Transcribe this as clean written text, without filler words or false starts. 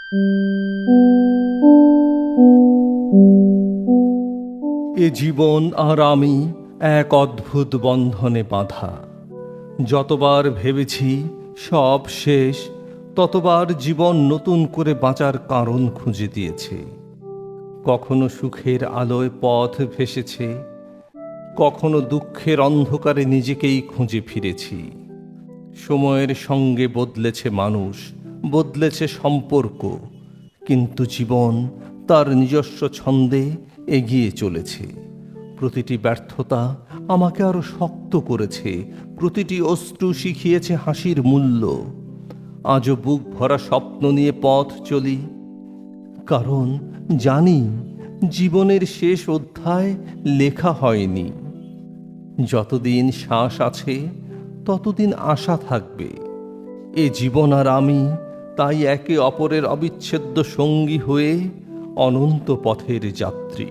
এ জীবন আর আমি এক অদ্ভুত বন্ধনে বাঁধা। যতবার ভেবেছি সব শেষ, ততবার জীবন নতুন করে বাঁচার কারণ খুঁজে দিয়েছে। কখনো সুখের আলোয় পথ ভেসেছে, কখনো দুঃখের অন্ধকারে নিজেকেই খুঁজে ফিরেছি। সময়ের সঙ্গে বদলেছে মানুষ, বদলেছে সম্পর্ক, কিন্তু জীবন তার নিজস্ব ছন্দে এগিয়ে চলেছে। প্রতিটি ব্যর্থতা আমাকে আরো শক্ত করেছে, প্রতিটি অশ্রু শিখিয়েছে হাসির মূল্য। আজও বুক ভরা স্বপ্ন নিয়ে পথ চলি, কারণ জানি জীবনের শেষ অধ্যায় লেখা হয়নি। যতদিন শ্বাস আছে ততদিন আশা থাকবে। এ জীবন আর আমি তাই একে অপরের অবিচ্ছেদ্য সঙ্গী হয়ে অনন্ত পথের যাত্রী।